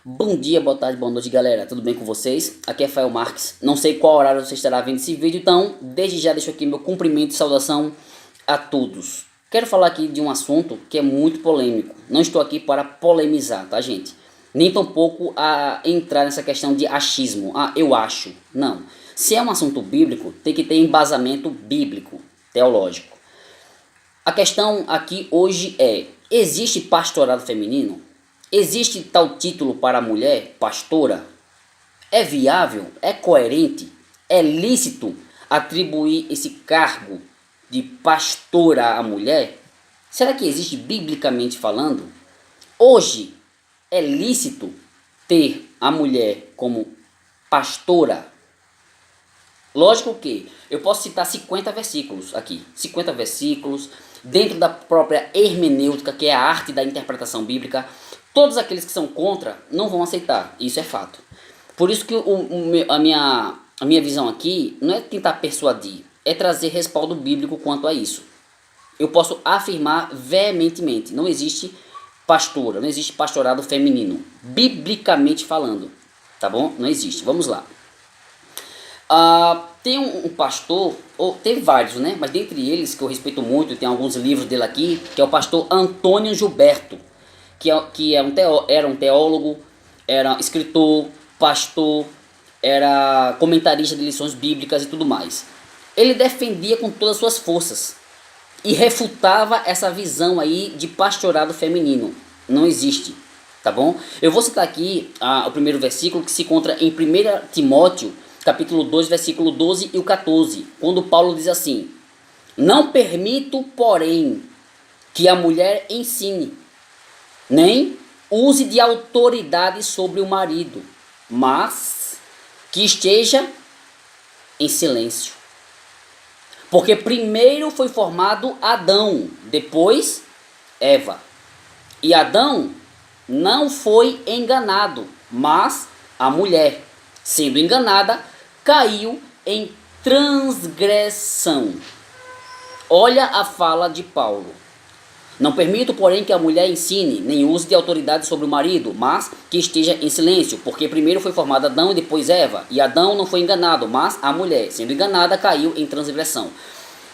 Bom dia, boa tarde, boa noite, galera. Tudo bem com vocês? Aqui é Fael Marques. Não sei qual horário você estará vendo esse vídeo, então desde já deixo aqui meu cumprimento e saudação a todos. Quero falar aqui de um assunto que é muito polêmico. Não estou aqui para polemizar, tá, gente? Nem tampouco a entrar nessa questão de achismo. Ah, eu acho. Não. Se é um assunto bíblico, tem que ter embasamento bíblico, teológico. A questão aqui hoje é: existe pastorado feminino? Existe tal título para a mulher, pastora? É viável? É coerente? É lícito atribuir esse cargo de pastora à mulher? Será que existe biblicamente falando? Hoje é lícito ter a mulher como pastora? Lógico que eu posso citar 50 versículos aqui, 50 versículos, dentro da própria hermenêutica, que é a arte da interpretação bíblica. Todos aqueles que são contra não vão aceitar, isso é fato. Por isso que a minha visão aqui não é tentar persuadir, é trazer respaldo bíblico quanto a isso. Eu posso afirmar veementemente, não existe pastora, não existe pastorado feminino, biblicamente falando, tá bom? Não existe, vamos lá. Tem um pastor, ou tem vários, né? Mas dentre eles, que eu respeito muito, tem alguns livros dele aqui, que é o pastor Antônio Gilberto, era um teólogo, era escritor, pastor, era comentarista de lições bíblicas e tudo mais. Ele defendia com todas as suas forças e refutava essa visão aí de pastorado feminino. Não existe, tá bom? Eu vou citar aqui o primeiro versículo que se encontra em 1 Timóteo, capítulo 2, versículo 12 e o 14, quando Paulo diz assim: não permito, porém, que a mulher ensine, nem use de autoridade sobre o marido, mas que esteja em silêncio. Porque primeiro foi formado Adão, depois Eva. E Adão não foi enganado, mas a mulher, sendo enganada, caiu em transgressão. Olha a fala de Paulo. Não permito, porém, que a mulher ensine, nem use de autoridade sobre o marido, mas que esteja em silêncio, porque primeiro foi formado Adão e depois Eva, e Adão não foi enganado, mas a mulher, sendo enganada, caiu em transgressão.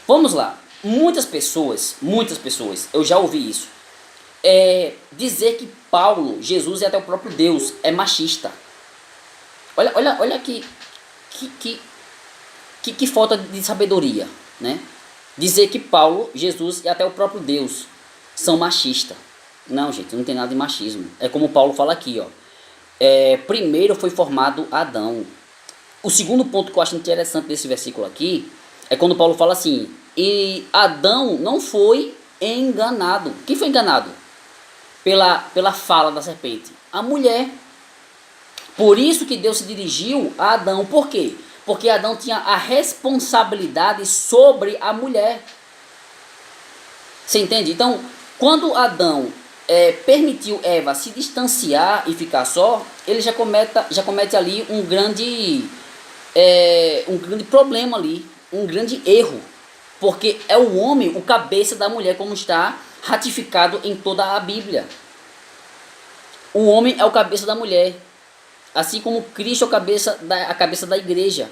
Vamos lá. Muitas pessoas, eu já ouvi isso, dizer que Paulo, Jesus e até o próprio Deus é machista. Olha que falta de sabedoria, né? Dizer que Paulo, Jesus e até o próprio Deus são machistas. Não, gente, não tem nada de machismo. É como Paulo fala aqui, ó. Primeiro foi formado Adão. O segundo ponto que eu acho interessante desse versículo aqui é quando Paulo fala assim: e Adão não foi enganado. Quem foi enganado? Pela fala da serpente? A mulher. Por isso que Deus se dirigiu a Adão. Por quê? Porque Adão tinha a responsabilidade sobre a mulher. Você entende? Então, quando Adão permitiu Eva se distanciar e ficar só, ele já comete ali um grande problema ali, um grande erro. Porque é o homem o cabeça da mulher, como está ratificado em toda a Bíblia. O homem é o cabeça da mulher. Assim como Cristo é a cabeça da igreja.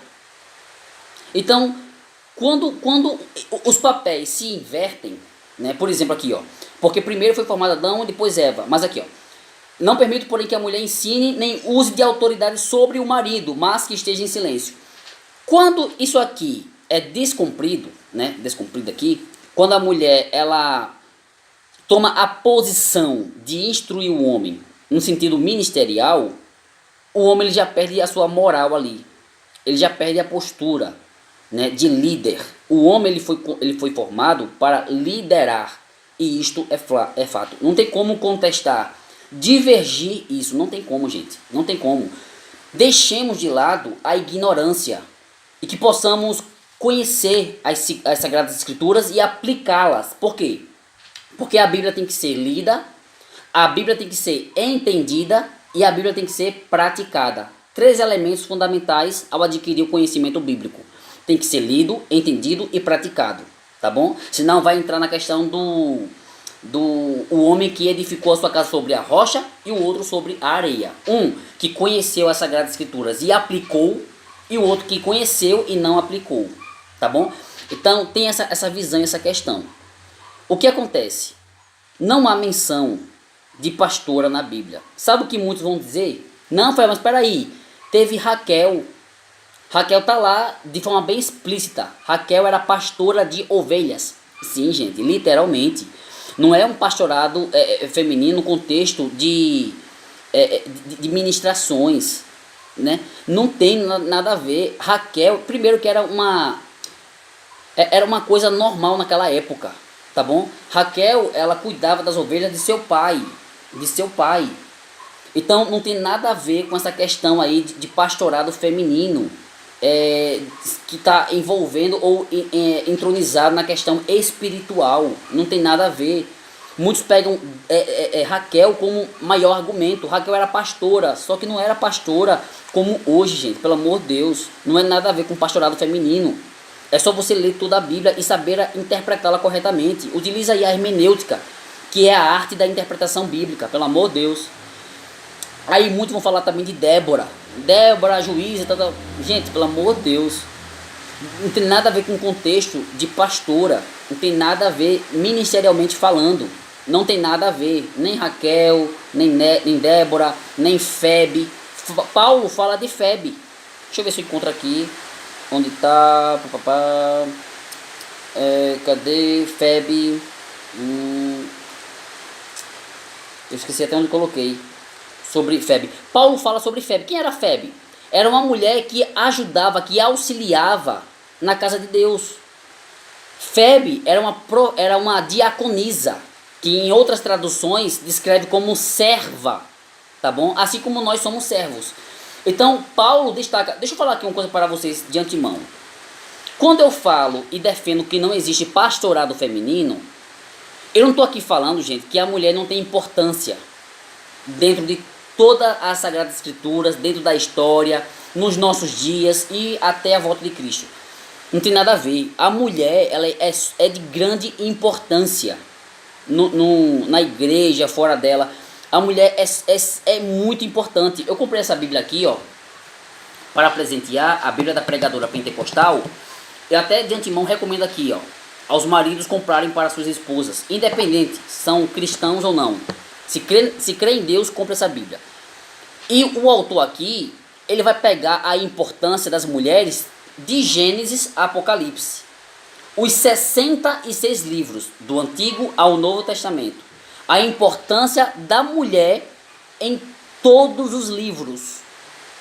Então, quando os papéis se invertem, né? Por exemplo aqui, ó, porque primeiro foi formado Adão e depois Eva. Mas aqui, ó, não permito, porém, que a mulher ensine nem use de autoridade sobre o marido, mas que esteja em silêncio. Quando isso aqui é descumprido, né? Descumprido aqui, quando a mulher ela toma a posição de instruir o homem no sentido ministerial, o homem ele já perde a sua moral ali. Ele já perde a postura, né, de líder. O homem ele foi formado para liderar. E isto é fato. Não tem como contestar, divergir isso. Não tem como, gente. Não tem como. Deixemos de lado a ignorância e que possamos conhecer as Sagradas Escrituras e aplicá-las. Por quê? Porque a Bíblia tem que ser lida, a Bíblia tem que ser entendida e a Bíblia tem que ser praticada. 3 elementos fundamentais ao adquirir o conhecimento bíblico. Tem que ser lido, entendido e praticado, tá bom? Senão vai entrar na questão o homem que edificou a sua casa sobre a rocha e o outro sobre a areia. Um que conheceu as Sagradas Escrituras e aplicou, e o outro que conheceu e não aplicou, tá bom? Então tem essa visão, essa questão. O que acontece? Não há menção de pastora na Bíblia. Sabe o que muitos vão dizer? Não, mas espera aí, teve Raquel. Raquel está lá de forma bem explícita. Raquel era pastora de ovelhas. Sim, gente, literalmente. Não é um pastorado feminino no contexto de ministrações, né? Não tem nada a ver. Raquel, primeiro que era uma coisa normal naquela época, tá bom? Raquel, ela cuidava das ovelhas de seu pai. Então não tem nada a ver com essa questão aí de pastorado feminino. Que está envolvendo ou entronizado na questão espiritual. Não tem nada a ver. Muitos pegam Raquel como maior argumento. Raquel era pastora, só que não era pastora como hoje, gente. Pelo amor de Deus, não é nada a ver com pastorado feminino. É só você ler toda a Bíblia e saber interpretá-la corretamente. Utiliza aí a hermenêutica, que é a arte da interpretação bíblica, pelo amor de Deus. Aí muitos vão falar também de Débora, a juíza, tal. Gente, pelo amor de Deus, não tem nada a ver com o contexto de pastora, não tem nada a ver ministerialmente falando, não tem nada a ver, nem Raquel, nem Débora, nem Febe. Paulo fala de Febe. Deixa eu ver se eu encontro aqui, onde está, cadê Febe? Eu esqueci até onde coloquei. Sobre Febe. Paulo fala sobre Febe. Quem era Febe? Era uma mulher que ajudava, que auxiliava na casa de Deus. Febe era uma diaconisa, que em outras traduções descreve como serva, tá bom? Assim como nós somos servos. Então Paulo destaca, deixa eu falar aqui uma coisa para vocês de antemão. Quando eu falo e defendo que não existe pastorado feminino, eu não estou aqui falando, gente, que a mulher não tem importância dentro de todas as Sagradas Escrituras, dentro da história, nos nossos dias e até a volta de Cristo. Não tem nada a ver. A mulher, ela é de grande importância na igreja, fora dela. A mulher é muito importante. Eu comprei essa Bíblia aqui, ó, para presentear, a Bíblia da Pregadora Pentecostal. Eu até de antemão recomendo aqui, ó, aos maridos comprarem para suas esposas, independente se são cristãos ou não. Se crê em Deus, compre essa Bíblia. E o autor aqui, ele vai pegar a importância das mulheres de Gênesis a Apocalipse. Os 66 livros, do Antigo ao Novo Testamento. A importância da mulher em todos os livros.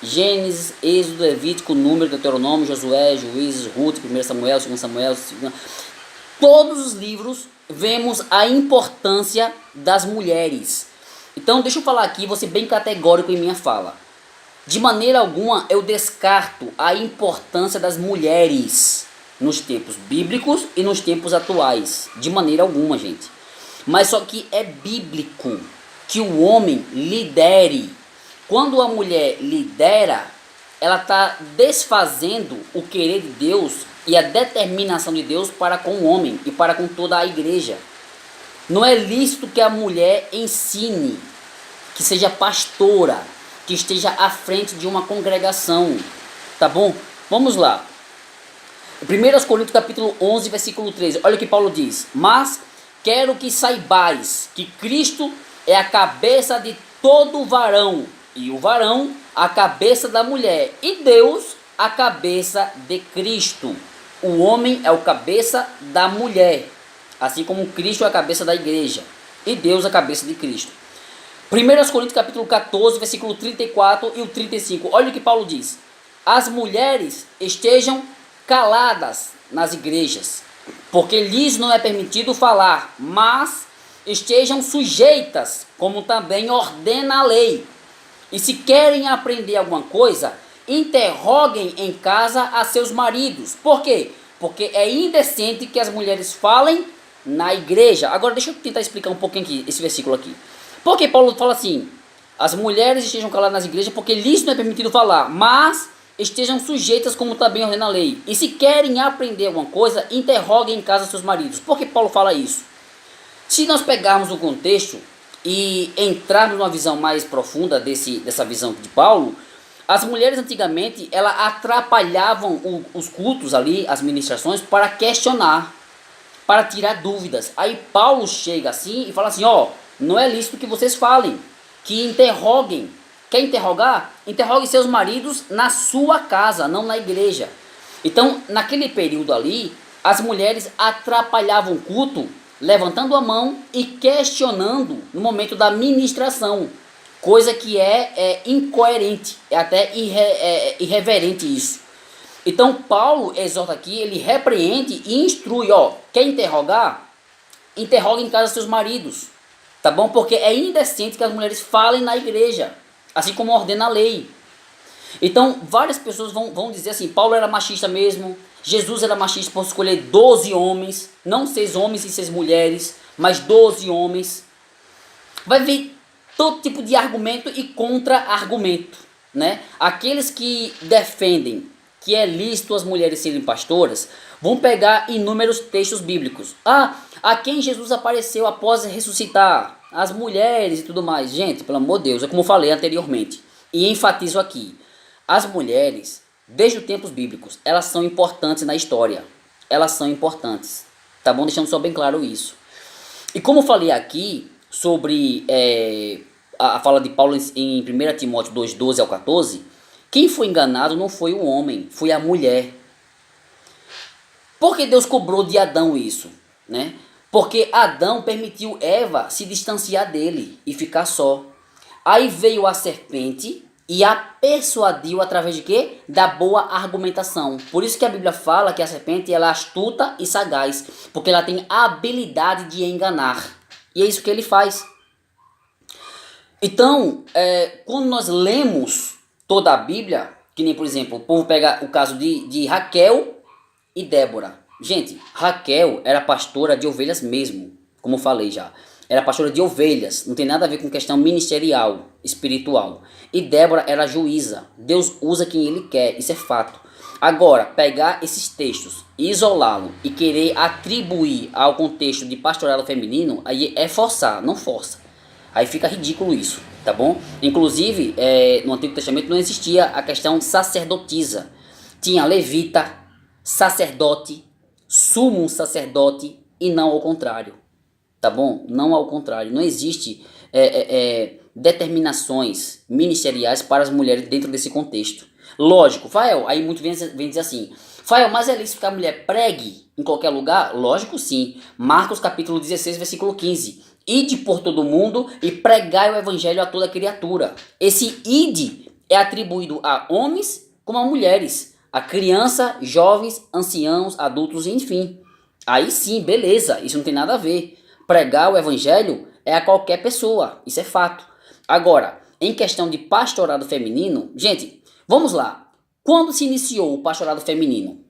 Gênesis, Êxodo, Levítico, Número, Deuteronômio, Josué, Juízes, Ruth, 1 Samuel, 2 Samuel, 2... Todos os livros vemos a importância das mulheres. Então deixa eu falar aqui, vou ser bem categórico em minha fala. De maneira alguma eu descarto a importância das mulheres nos tempos bíblicos e nos tempos atuais. De maneira alguma, gente. Mas só que é bíblico que o homem lidere. Quando a mulher lidera, ela está desfazendo o querer de Deus e a determinação de Deus para com o homem e para com toda a igreja. Não é lícito que a mulher ensine, que seja pastora, que esteja à frente de uma congregação, tá bom? Vamos lá. 1 Coríntios capítulo 11, versículo 13. Olha o que Paulo diz. Mas quero que saibais que Cristo é a cabeça de todo varão, e o varão a cabeça da mulher, e Deus a cabeça de Cristo. O homem é o cabeça da mulher, assim como Cristo é a cabeça da igreja, e Deus a cabeça de Cristo. 1 Coríntios capítulo 14, versículo 34 e o 35. Olha o que Paulo diz. As mulheres estejam caladas nas igrejas, porque lhes não é permitido falar, mas estejam sujeitas, como também ordena a lei. E se querem aprender alguma coisa, interroguem em casa a seus maridos. Por quê? Porque é indecente que as mulheres falem na igreja. Agora deixa eu tentar explicar um pouquinho aqui, esse versículo aqui. Porque Paulo fala assim, as mulheres estejam caladas nas igrejas porque lhes não é permitido falar, mas estejam sujeitas como também ordena a lei. E se querem aprender alguma coisa, interroguem em casa seus maridos. Por que Paulo fala isso? Se nós pegarmos o contexto e entrarmos numa visão mais profunda dessa visão de Paulo, as mulheres antigamente elas atrapalhavam os cultos ali, as ministrações, para questionar, para tirar dúvidas. Aí Paulo chega assim e fala assim, ó, não é lícito que vocês falem, que interroguem. Quer interrogar? Interrogue seus maridos na sua casa, não na igreja. Então, naquele período ali, as mulheres atrapalhavam o culto, levantando a mão e questionando no momento da ministração. Coisa que é incoerente, é até irreverente isso. Então Paulo exorta aqui, ele repreende e instrui, ó, quer interrogar? Interrogue em casa seus maridos, tá bom? Porque é indecente que as mulheres falem na igreja, assim como ordena a lei. Então várias pessoas vão dizer assim, Paulo era machista mesmo, Jesus era machista por escolher 12 homens, não 6 homens e 6 mulheres, mas 12 homens. Vai vir todo tipo de argumento e contra-argumento, né? Aqueles que defendem que é lícito as mulheres serem pastoras, vão pegar inúmeros textos bíblicos. A quem Jesus apareceu após ressuscitar? As mulheres e tudo mais. Gente, pelo amor de Deus, é como eu falei anteriormente. E enfatizo aqui. As mulheres, desde os tempos bíblicos, elas são importantes na história. Elas são importantes. Tá bom? Deixando só bem claro isso. E como eu falei aqui sobre a fala de Paulo em 1 Timóteo 2, 12 ao 14, quem foi enganado não foi o homem, foi a mulher. Por que Deus cobrou de Adão isso? Né? Porque Adão permitiu Eva se distanciar dele e ficar só. Aí veio a serpente e a persuadiu através de quê? Da boa argumentação. Por isso que a Bíblia fala que a serpente ela é astuta e sagaz, porque ela tem a habilidade de enganar. E é isso que ele faz. Então, quando nós lemos toda a Bíblia, que nem por exemplo, o povo pega o caso de Raquel e Débora. Gente, Raquel era pastora de ovelhas mesmo, como eu falei já. Era pastora de ovelhas, não tem nada a ver com questão ministerial, espiritual. E Débora era juíza. Deus usa quem ele quer, isso é fato. Agora, pegar esses textos, isolá-lo e querer atribuir ao contexto de pastorado feminino, aí é forçar, não força. Aí fica ridículo isso, tá bom? Inclusive, no Antigo Testamento não existia a questão sacerdotisa. Tinha levita, sacerdote, sumo sacerdote e não ao contrário. Tá bom? Não ao contrário. Não existe determinações ministeriais para as mulheres dentro desse contexto. Lógico, Fael, aí muito vem dizer assim, Fael, mas é lícito que a mulher pregue em qualquer lugar? Lógico sim. Marcos capítulo 16, versículo 15. Ide por todo mundo e pregai o evangelho a toda criatura. Esse ide é atribuído a homens como a mulheres, a criança, jovens, anciãos, adultos, enfim. Aí sim, beleza, isso não tem nada a ver. Pregar o evangelho é a qualquer pessoa, isso é fato. Agora, em questão de pastorado feminino, gente, vamos lá. Quando se iniciou o pastorado feminino?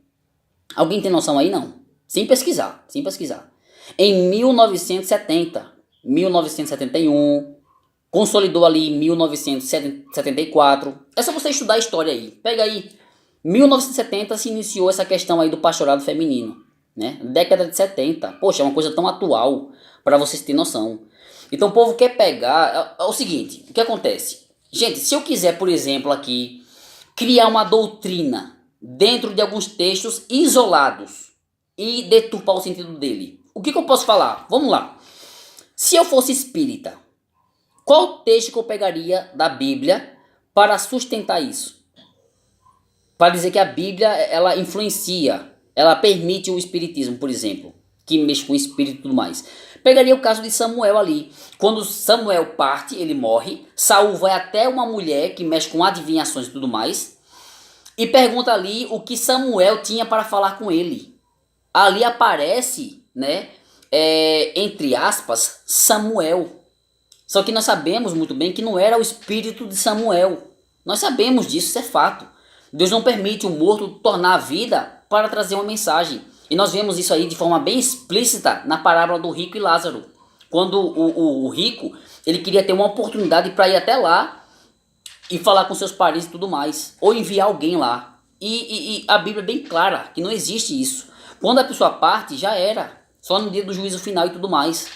Alguém tem noção aí? Não. Sem pesquisar, sem pesquisar. Em 1970, 1971, consolidou ali em 1974. É só você estudar a história aí. Pega aí. 1970 se iniciou essa questão aí do pastorado feminino, né? Década de 70. Poxa, é uma coisa tão atual para vocês terem noção. Então o povo quer pegar... É o seguinte, o que acontece? Gente, se eu quiser, por exemplo, aqui, criar uma doutrina dentro de alguns textos isolados e deturpar o sentido dele, o que eu posso falar? Vamos lá. Se eu fosse espírita, qual texto que eu pegaria da Bíblia para sustentar isso? Para dizer que a Bíblia, ela influencia, ela permite o espiritismo, por exemplo, que mexe com o espírito e tudo mais. Pegaria o caso de Samuel ali. Quando Samuel parte, ele morre, Saul vai até uma mulher que mexe com adivinhações e tudo mais, e pergunta ali o que Samuel tinha para falar com ele. Ali aparece, né, entre aspas, Samuel. Só que nós sabemos muito bem que não era o espírito de Samuel. Nós sabemos disso, isso é fato. Deus não permite o morto tornar a vida para trazer uma mensagem. E nós vemos isso aí de forma bem explícita na parábola do rico e Lázaro. Quando o rico, ele queria ter uma oportunidade para ir até lá e falar com seus parentes e tudo mais. Ou enviar alguém lá. E a Bíblia é bem clara que não existe isso. Quando a pessoa parte, já era. Só no dia do juízo final e tudo mais.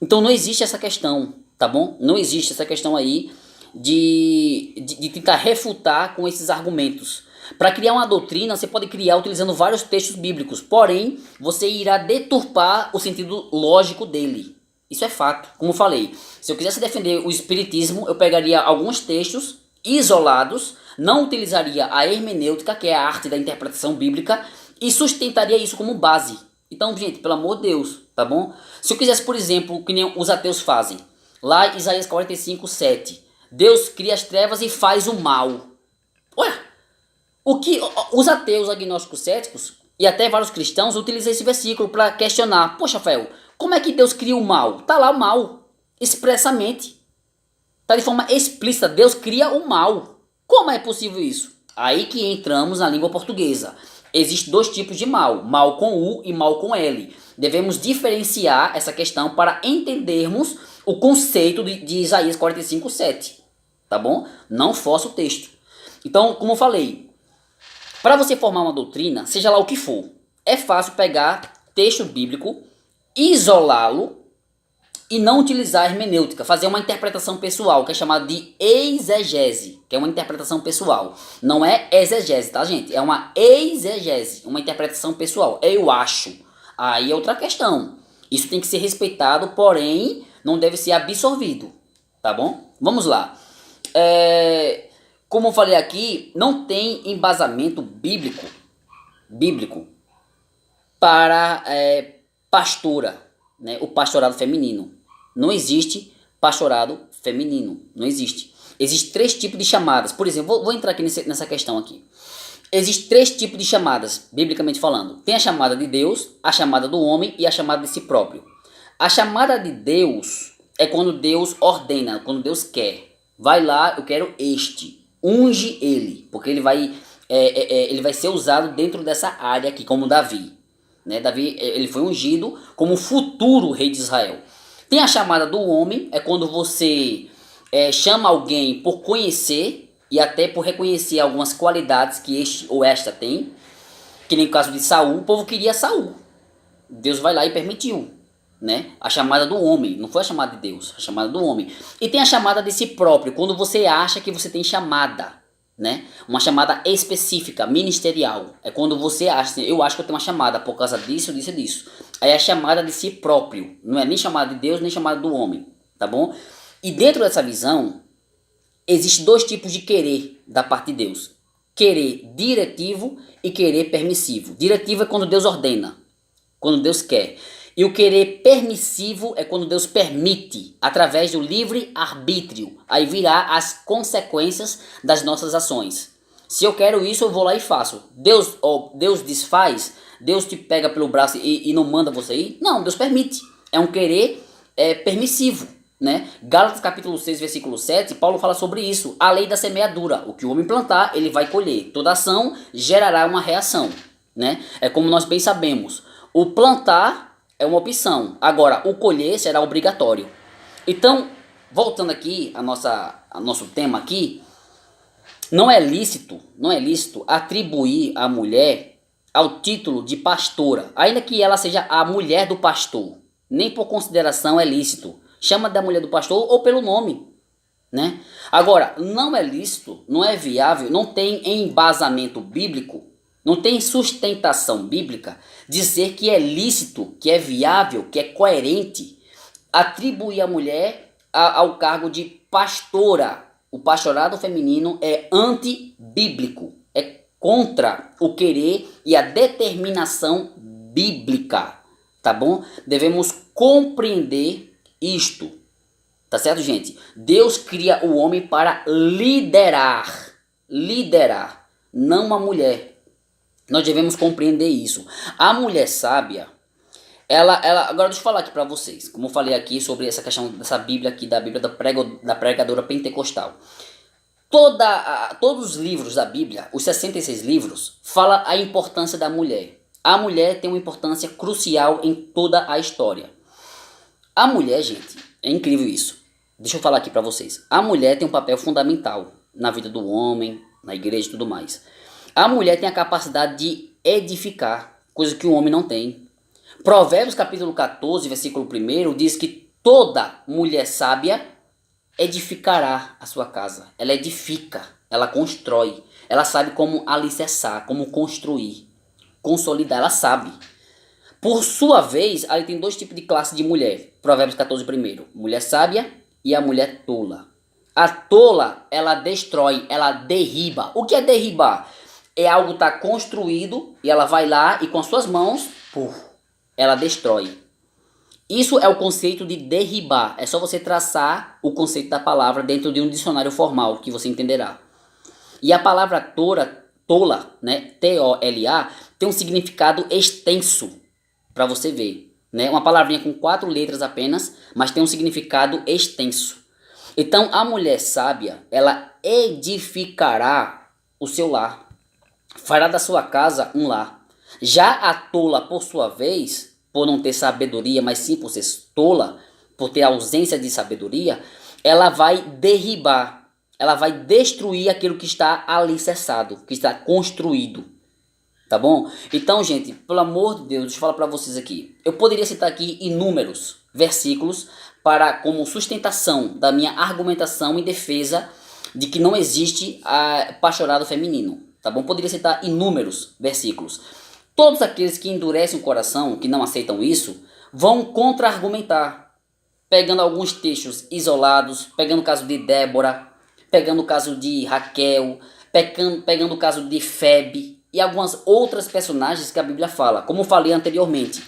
Então não existe essa questão, tá bom? Não existe essa questão aí de tentar refutar com esses argumentos. Para criar uma doutrina, você pode criar utilizando vários textos bíblicos, porém, você irá deturpar o sentido lógico dele. Isso é fato. Como eu falei, se eu quisesse defender o espiritismo, eu pegaria alguns textos isolados, não utilizaria a hermenêutica, que é a arte da interpretação bíblica, e sustentaria isso como base. Então, gente, pelo amor de Deus, tá bom? Se eu quisesse, por exemplo, que nem os ateus fazem, lá em Isaías 45, 7, Deus cria as trevas e faz o mal. Olha, o que os ateus, agnósticos, céticos e até vários cristãos utilizam esse versículo para questionar. Poxa, Fel, como é que Deus cria o mal? Tá lá o mal, expressamente. Tá de forma explícita, Deus cria o mal. Como é possível isso? Aí que entramos na língua portuguesa. Existem dois tipos de mal, mal com U e mal com L. Devemos diferenciar essa questão para entendermos o conceito de Isaías 45, 7. Tá bom? Não força o texto. Então, como eu falei, para você formar uma doutrina, seja lá o que for, é fácil pegar texto bíblico, isolá-lo e não utilizar a hermenêutica, fazer uma interpretação pessoal, que é chamada de exegese, que é uma interpretação pessoal. Não é exegese, tá, gente? É uma exegese, uma interpretação pessoal. Eu acho. Aí é outra questão. Isso tem que ser respeitado, porém, não deve ser absorvido, tá bom? Vamos lá. Como eu falei aqui, não tem embasamento bíblico para pastora, né? O pastorado feminino. Não existe pastorado feminino. Não existe. Existem três tipos de chamadas. Por exemplo, vou entrar aqui nessa questão aqui. Existem três tipos de chamadas, biblicamente falando. Tem a chamada de Deus, a chamada do homem e a chamada de si próprio. A chamada de Deus é quando Deus ordena, quando Deus quer. Vai lá, eu quero este. Unge ele, porque ele vai ser usado dentro dessa área aqui, como Davi. Né? Davi, ele foi ungido como futuro rei de Israel. Tem a chamada do homem, é quando você chama alguém por conhecer e até por reconhecer algumas qualidades que este ou esta tem, que nem o caso de Saul. O povo queria Saul, Deus vai lá e permitiu, né? A chamada do homem, não foi a chamada de Deus, a chamada do homem. E tem a chamada de si próprio, quando você acha que você tem chamada, né? Uma chamada específica, ministerial. É quando você acha assim, eu acho que eu tenho uma chamada por causa disso, disso e disso. Aí é a chamada de si próprio, não é nem chamada de Deus, nem chamada do homem, tá bom? E dentro dessa visão, existem dois tipos de querer da parte de Deus. Querer diretivo e querer permissivo. Diretivo é quando Deus ordena, quando Deus quer. E o querer permissivo é quando Deus permite, através do livre arbítrio. Aí virá as consequências das nossas ações. Se eu quero isso, eu vou lá e faço. Deus desfaz, Deus te pega pelo braço e não manda você ir? Não, Deus permite. É um querer permissivo. Né? Gálatas capítulo 6, versículo 7, Paulo fala sobre isso. A lei da semeadura. O que o homem plantar, ele vai colher. Toda ação gerará uma reação. Né? É como nós bem sabemos. O plantar é uma opção. Agora, o colher será obrigatório. Então, voltando aqui ao nosso tema aqui, não é lícito atribuir a mulher ao título de pastora, ainda que ela seja a mulher do pastor. Nem por consideração é lícito. Chama da mulher do pastor ou pelo nome, né? Agora, não é lícito, não é viável, não tem embasamento bíblico, não tem sustentação bíblica dizer que é lícito, que é viável, que é coerente atribuir a mulher ao cargo de pastora. O pastorado feminino é antibíblico, é contra o querer e a determinação bíblica, tá bom? Devemos compreender isto, tá certo, gente? Deus cria o homem para liderar, não a mulher. Nós devemos compreender isso. A mulher sábia, ela agora deixa eu falar aqui para vocês, como eu falei aqui sobre essa questão dessa Bíblia aqui, da Bíblia da pregadora pentecostal. Todos os livros da Bíblia, os 66 livros, fala a importância da mulher. A mulher tem uma importância crucial em toda a história. A mulher, gente, é incrível isso. Deixa eu falar aqui para vocês. A mulher tem um papel fundamental na vida do homem, na igreja e tudo mais. A mulher tem a capacidade de edificar, coisa que o homem não tem. Provérbios capítulo 14, versículo 1, diz que Toda mulher sábia edificará a sua casa. Ela edifica, ela constrói. Ela sabe como alicerçar, como construir, consolidar, ela sabe. Por sua vez, aí tem dois tipos de classe de mulher. Provérbios 14 primeiro. Mulher sábia e a mulher tola. A tola, ela destrói, ela derriba. O que é derribar? É algo que está construído e ela vai lá e com as suas mãos, ela destrói. Isso é o conceito de derribar. É só você traçar o conceito da palavra dentro de um dicionário formal que você entenderá. E a palavra tola, né, T-O-L-A, tem um significado extenso para você ver, né? Uma palavrinha com 4 letras apenas, mas tem um significado extenso. Então, a mulher sábia, ela edificará o seu lar, fará da sua casa um lar. Já a tola, por sua vez, por não ter sabedoria, mas sim por ser tola, por ter ausência de sabedoria, ela vai derribar, ela vai destruir aquilo que está alicerçado, que está construído. Tá bom? Então, gente, pelo amor de Deus, deixa eu falar para vocês aqui. Eu poderia citar aqui inúmeros versículos para como sustentação da minha argumentação em defesa de que não existe pastorado feminino. Tá bom? Poderia citar inúmeros versículos. Todos aqueles que endurecem o coração, que não aceitam isso, vão contra-argumentar, pegando alguns textos isolados, pegando o caso de Débora, pegando o caso de Raquel, pegando o caso de Febe e algumas outras personagens que a Bíblia fala. Como falei anteriormente,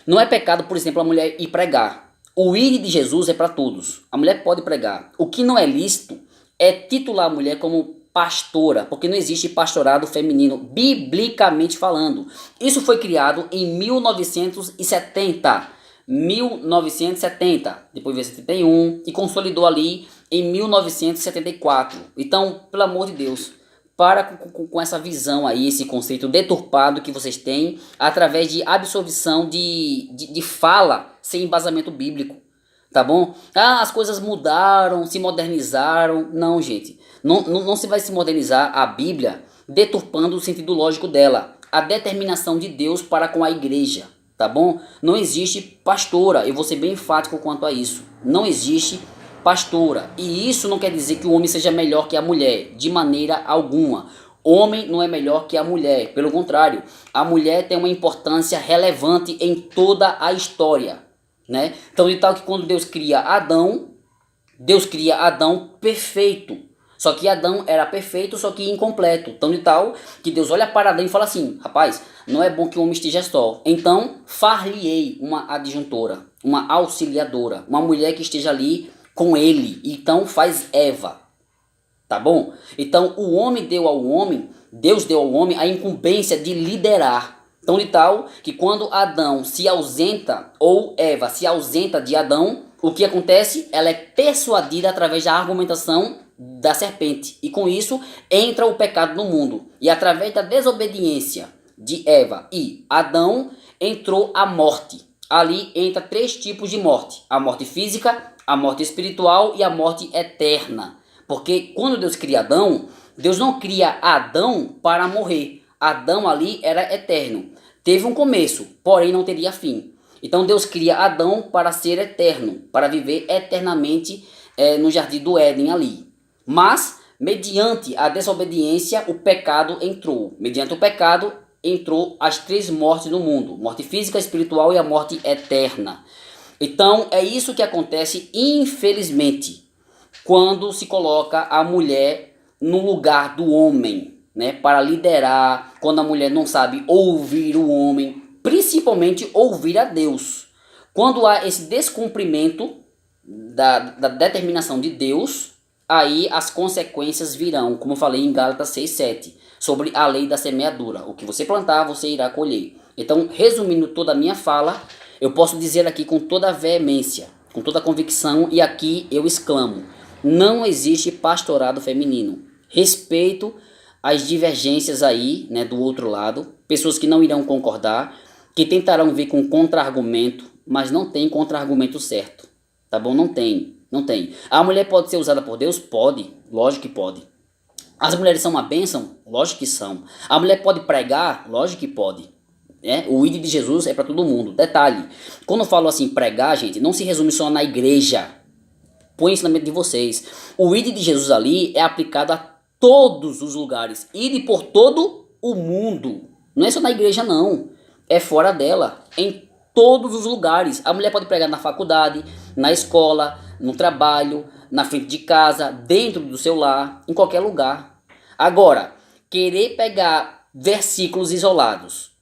não é pecado, por exemplo, a mulher ir pregar. O ir de Jesus é para todos. A mulher pode pregar. O que não é lícito é titular a mulher como pastora, porque não existe pastorado feminino, biblicamente falando. Isso foi criado em 1970. 1970, depois veio 71 e consolidou ali em 1974. Então, pelo amor de Deus, para com essa visão aí, esse conceito deturpado que vocês têm através de absorção de fala sem embasamento bíblico, tá bom? Ah, as coisas mudaram, se modernizaram. Não, gente, não se vai se modernizar a Bíblia deturpando o sentido lógico dela, a determinação de Deus para com a igreja, tá bom? Não existe pastora, eu vou ser bem enfático quanto a isso, não existe pastora. E isso não quer dizer que o homem seja melhor que a mulher, de maneira alguma. Homem não é melhor que a mulher, pelo contrário, a mulher tem uma importância relevante em toda a história, né? Então, de tal que quando Deus cria Adão perfeito. Só que Adão era perfeito, só que incompleto. Então, de tal que Deus olha para Adão e fala assim: rapaz, não é bom que o homem esteja só. Então, far-lhe-ei uma adjuntora, uma auxiliadora, uma mulher que esteja ali com ele. Então faz Eva, tá bom? Então Deus deu ao homem a incumbência de liderar. Então, de tal que quando Adão se ausenta, ou Eva se ausenta de Adão, o que acontece? Ela é persuadida através da argumentação da serpente. E com isso entra o pecado no mundo. E através da desobediência de Eva e Adão, entrou a morte. Ali entra 3 tipos de morte: a morte física, a morte espiritual e a morte eterna. Porque quando Deus cria Adão, Deus não cria Adão para morrer. Adão ali era eterno. Teve um começo, porém não teria fim. Então Deus cria Adão para ser eterno, para viver eternamente no jardim do Éden ali. Mas, mediante a desobediência, o pecado entrou. Mediante o pecado, entrou as 3 mortes no mundo: morte física, espiritual e a morte eterna. Então, é isso que acontece, infelizmente, quando se coloca a mulher no lugar do homem, né, para liderar, quando a mulher não sabe ouvir o homem, principalmente ouvir a Deus. Quando há esse descumprimento da determinação de Deus, aí as consequências virão, como eu falei em Gálatas 6:7, sobre a lei da semeadura. O que você plantar, você irá colher. Então, resumindo toda a minha fala, eu posso dizer aqui com toda a veemência, com toda a convicção, e aqui eu exclamo: não existe pastorado feminino. Respeito as divergências aí, né, do outro lado, pessoas que não irão concordar, que tentarão vir com contra-argumento, mas não tem contra-argumento certo, tá bom? Não tem. A mulher pode ser usada por Deus? Pode, lógico que pode. As mulheres são uma bênção? Lógico que são. A mulher pode pregar? Lógico que pode. né? O ID de Jesus é para todo mundo. Detalhe, quando eu falo assim pregar, gente, não se resume só na igreja. Põe isso na mente de vocês. O ID de Jesus ali é aplicado a todos os lugares. ID por todo o mundo. Não é só na igreja não. É fora dela. Em todos os lugares. A mulher pode pregar na faculdade, na escola, no trabalho, na frente de casa, dentro do seu lar, em qualquer lugar. Agora, querer pegar versículos isolados,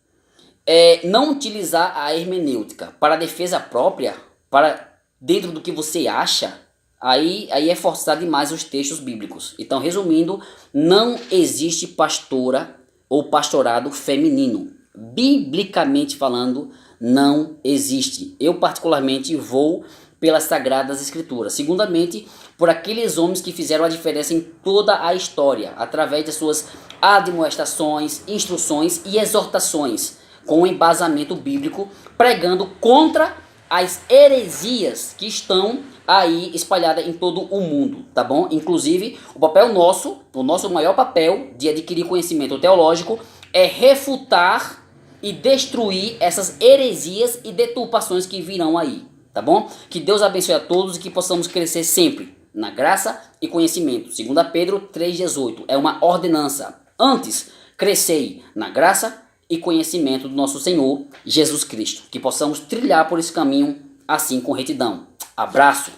não utilizar a hermenêutica para defesa própria, para dentro do que você acha, aí é forçar demais os textos bíblicos. Então, resumindo, não existe pastora ou pastorado feminino. Biblicamente falando, não existe. Eu particularmente vou pelas Sagradas Escrituras. Segundamente, por aqueles homens que fizeram a diferença em toda a história, através de suas admoestações, instruções e exortações, com embasamento bíblico, pregando contra as heresias que estão aí espalhadas em todo o mundo, tá bom? Inclusive, o nosso maior papel de adquirir conhecimento teológico é refutar e destruir essas heresias e deturpações que virão aí, tá bom? Que Deus abençoe a todos e que possamos crescer sempre na graça e conhecimento. 2 Pedro 3,18 é uma ordenança. Antes, crescei na graça e conhecimento do nosso Senhor Jesus Cristo. Que possamos trilhar por esse caminho assim com retidão. Abraço!